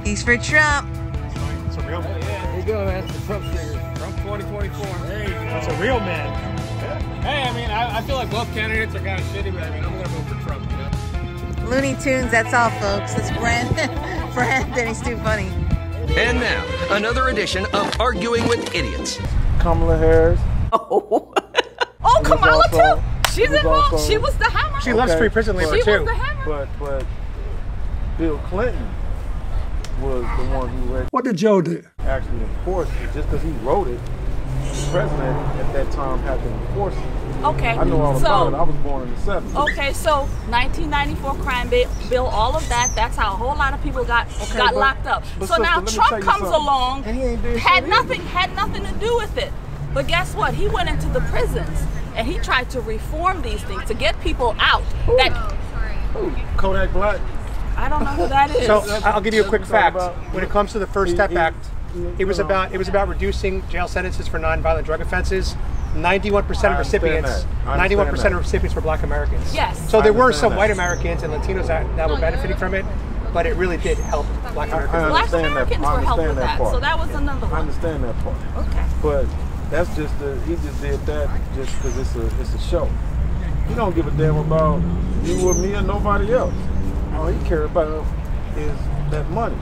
He's for Trump. It's a real man. There you go, man. The Trump sticker. Trump 2024. Hey, that's a real man. Hey, I mean, I feel like both candidates are kind of shitty, but I mean, I'm going to vote for Trump, you know? Looney Tunes, that's all, folks. It's Brandon, he's too funny. And now, another edition of Arguing with Idiots. Kamala Harris. Oh, Kamala too. She's involved. Also, she was the hammer. She loves free prison labor, she too. was the hammer. But Bill Clinton was the one who What did Joe do? actually enforced it. Just because he wrote it, the president at that time had to enforce it. Okay. I know all about it. I was born in the 70s. Okay, so 1994 crime bill, all of that. That's how a whole lot of people got locked up. So sister, now let me Trump tell you comes something. along, And he ain't did had shit nothing to do with it. But guess what? He went into the prisons and he tried to reform these things to get people out. Kodak Black. I don't know who that is. So I'll give you a quick fact. When it comes to the First Step Act, it was about reducing jail sentences for nonviolent drug offenses. 91% of recipients, 91% of recipients were Black Americans. Yes. So there were some white Americans and Latinos that were benefiting from it, but it really did help Black Americans. Black Americans were helped with that. So that was another one. I understand that part. Okay. But that's just he just did that just because it's a show. He don't give a damn about you or me or nobody else. All he cared about is that money.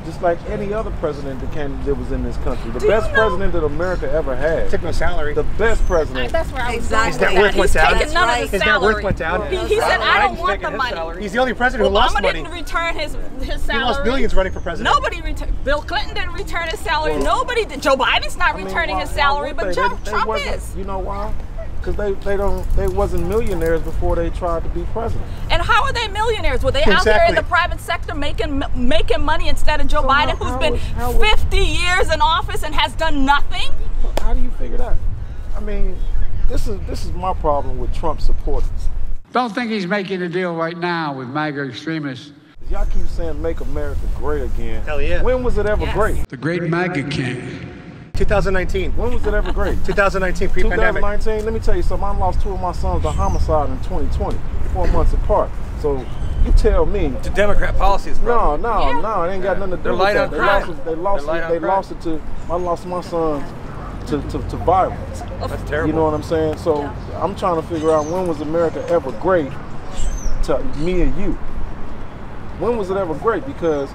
Just like any other president that was in this country. The best president that America ever had. Took no salary. The best president. That's where I was Exactly. going. His net worth went down. He's taking none of his His net salary. worth went down. He said, I don't want the money. He's the only president who lost Obama money. didn't return his salary. He lost billions running for president. Nobody returned. Bill Clinton didn't return his salary. Nobody did. Joe Biden's not returning his salary, but Trump is. You know why? Because they wasn't millionaires before they tried to be president. And how are they millionaires? Were they out there in the private sector making money instead of Joe Biden, who's been 50 years in office and has done nothing? How do you figure that? I mean, this is my problem with Trump supporters. Don't think he's making a deal right now with MAGA extremists. Y'all keep saying make America great again. Hell yeah. When was it ever great? The great MAGA king. 2019. When was it ever great? 2019, pre-pandemic. 2019, let me tell you something. I lost 2 of my sons to homicide in 2020, 4 months apart. So you tell me. To Democrat policies, bro. No, it ain't got nothing to do They're with light that. on crime. I lost my sons to violence. That's terrible. You know what I'm saying? So I'm trying to figure out when was America ever great to me and you? When was it ever great? Because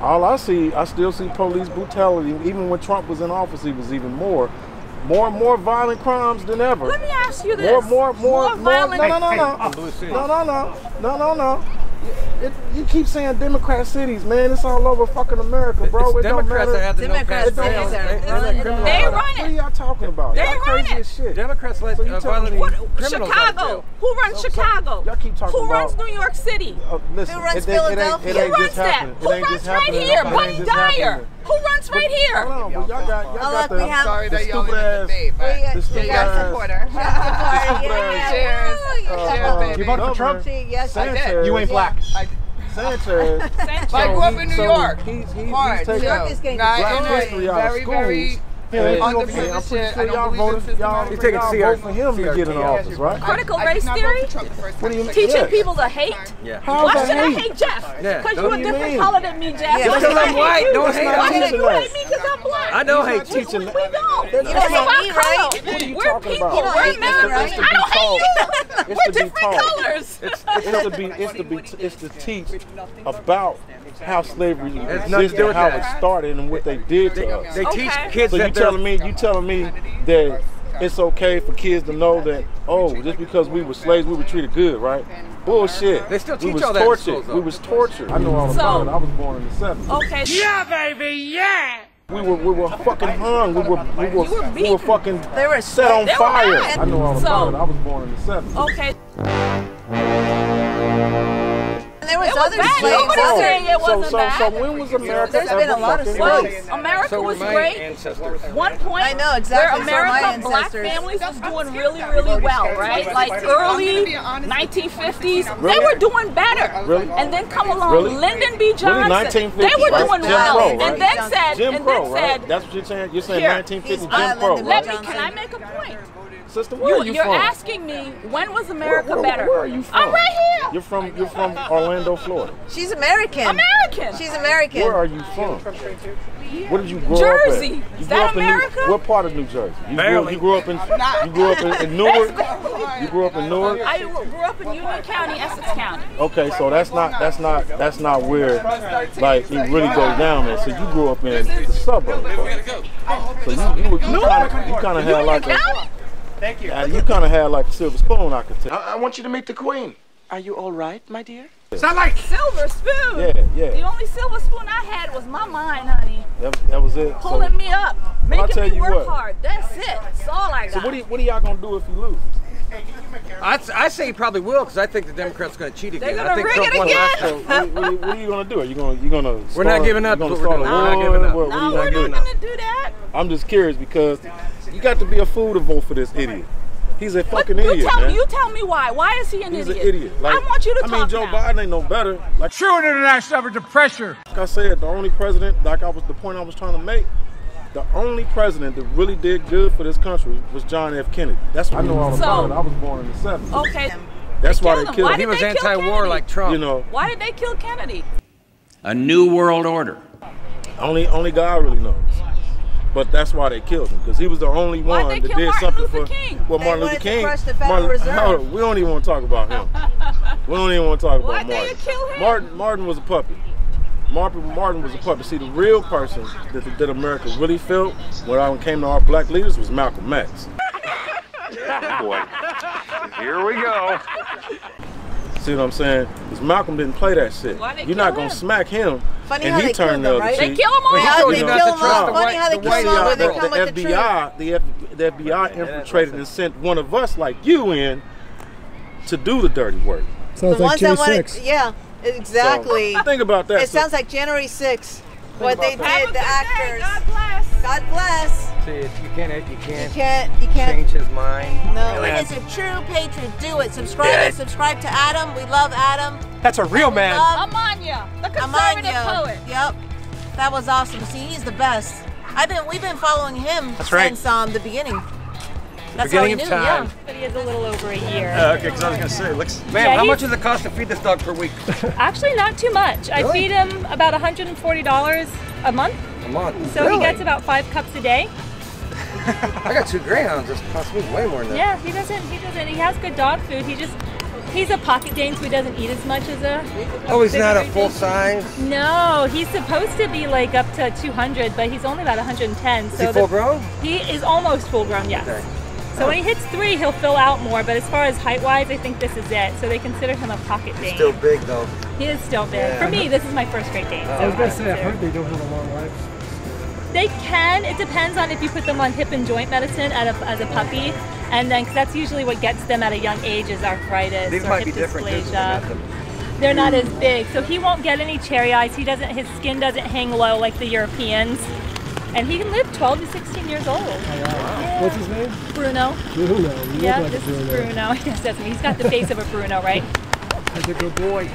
I still see police brutality. Even when Trump was in office, he was even more violent crimes than ever. Let me ask you this. More violent. No. You keep saying Democrat cities, man. It's all over fucking America, bro. It's Democrats that have the no pass fail. They run What are it. y'all talking about? They Y'all run crazy it. as shit. Democrats let violent criminals out of Chicago. jail. Who runs Chicago? Y'all keep talking Who runs about- New York City? Listen, Who runs it ain't Philadelphia? just Who runs that? happening. Who It ain't runs just right happening. here? It ain't Buddy just Dyer. happening. Who runs right here? Hold on, but y'all got look, the we have- Sorry that y'all stupid ass. The stupid Trump ass. supporter. Cheers. Cheers, baby. You voted for Trump? Yes, I did. You ain't black. Sanchez. I grew up in New York. He's Hard. taking New York is getting black history out of very, schools. very I'm pretty underprivileged. sure I y'all don't believe in voted systematic. for him to get in office, right? Critical I race did not vote theory? for Trump the first What do you time. mean? Teaching Yes. people to hate? Yeah. How's Why that should I hate? hate Jeff? Yeah. Because What you're a do you different mean? color than me, Jeff. Yeah, Why because should I I'm white. hate you? Don't hate Why on should me. you hate me because I'm black? I don't hate We teaching. don't. You It's don't about hate me, right? color. What are you We're talking people. about? We're It's men. to be I don't hate you. It's We're to be different taught. colors. It's to teach about how slavery It's nothing to existed, do with how that. it started, and what they did to us. They teach Okay. kids So you that they're telling me that it's okay for kids to know that, oh, just because we were slaves, we were treated good, right? Bullshit. They still we teach was all that in tortured. schools, though. We was tortured. I know all about it. I was born in the 70s. Okay. We were fucking hung. We were fucking They were set on They were fire. mad. I know all So- about it. I was born in the 70s. Okay. And there was It was other bad. slaves. Nobody's other- saying it wasn't so bad. when was America There's ever been a lot of fucking slaves. great? Well, America So were was my great. ancestors. One point, I know, exactly. where So my America, black ancestors. families was doing really, really well, right? Like early 1950s, they were doing better. Really? And then come along Really? Lyndon B. Johnson. 1950s, They were right? doing Jim well. Crow, And right? then said, Jim and Crow, then right? said, That's what you're saying? You're saying Here. 1950 He's Jim Crow, Lyndon B. right? can I make a point? sister. Where are you You're from? asking me when was America better? Where are you from? I'm right here. You're from Orlando, Florida. She's American. American. She's American. Where are you from? Where did you grow Jersey. up at? Is that America? What part of New Jersey? You grew up in Newark? You grew up in Newark? I grew up in Union County, Essex County. Okay, so that's not where like it really goes down there. So you grew up in the suburbs. So you kind of had like a Thank you. you kind of had like a silver spoon, I could tell. I want you to meet the queen. Are you all right, my dear? Sound like Silver spoon. Yeah. The only silver spoon I had was my mind, honey. That was it. Pulling me up, making me work what. hard. That's it. That's all I got. So what are y'all gonna do if you lose? I say he probably will, because I think the Democrats are going to cheat again. They're gonna I think rig Trump it won again. last So what are you gonna do? Are you gonna? We're not giving up. We're We're not giving up. What No, are you we're gonna not do? gonna do that. I'm just curious because you got to be a fool to vote for this idiot. He's a fucking idiot, man. You tell me why. Why is he an He's idiot? an idiot. Like, I want you to talk Joe now. Biden ain't no better. Like True international effort to pressure. I said, the only president, the point I was trying to make, the only president that really did good for this country was John F. Kennedy. That's what I know all about it. I was born in the 70s. Okay. That's why they killed him. He was anti-war like Trump. You know. Why did they kill Kennedy? A new world order. Only God really knows. But that's why they killed him, because he was the only one that did something for Martin Luther King. We don't even want to talk about him. We don't even want to talk about Martin. Martin was a puppet. Martin was a puppet. See, the real person that America really felt when it came to our black leaders was Malcolm X. Boy, here we go. See what I'm saying? Because Malcolm didn't play that shit. You're not going to smack him. Funny and how he they turned killed the them, other right? cheek. They kill them all. How they kill them all. Funny how they kill them all when they come with the truth. The FBI infiltrated and sent one of us like you in to do the dirty work. Sounds like January 6th. Yeah, exactly. So, think about that. It sounds like January 6th. What they did, Have a the good actors. day. God bless. God bless. See, you can't Change his mind. No. It's a true patriot. Do it. Subscribe to Adam. We love Adam. That's a real man. Amanya, the conservative poet. Yep. That was awesome. See, he's the best. We've been following him since the beginning. That's how we knew, yeah. But he has a little over a year. Okay, because I was going to say, man, how much does it cost to feed this dog per week? Actually, not too much. I feed him about $140 a month. A month? So he gets about 5 cups a day. I got 2 greyhounds. This costs me way more than that. Yeah, he doesn't. He has good dog food. He's a pocket Dane, so he doesn't eat as much as a he's not a full size? No, he's supposed to be like up to 200, but he's only about 110. Is he full grown? He is almost full grown, yes. Okay. So when he hits 3, he'll fill out more, but as far as height-wise, I think this is it. So they consider him a pocket Dane. He's still big, though. He is still big. Yeah. For me, this is my first Great Dane. I was going to say, I've heard they don't have a long life. They can. It depends on if you put them on hip and joint medicine as a puppy, and then because that's usually what gets them at a young age is arthritis or hip dysplasia. They're not as big, so he won't get any cherry eyes. His skin doesn't hang low like the Europeans, and he can live 12 to 16 years old. Yeah. What's his name? Bruno. Bruno. Yeah, this is Bruno. Yes, that's me. He's got the face of a Bruno, right? That's a good boy.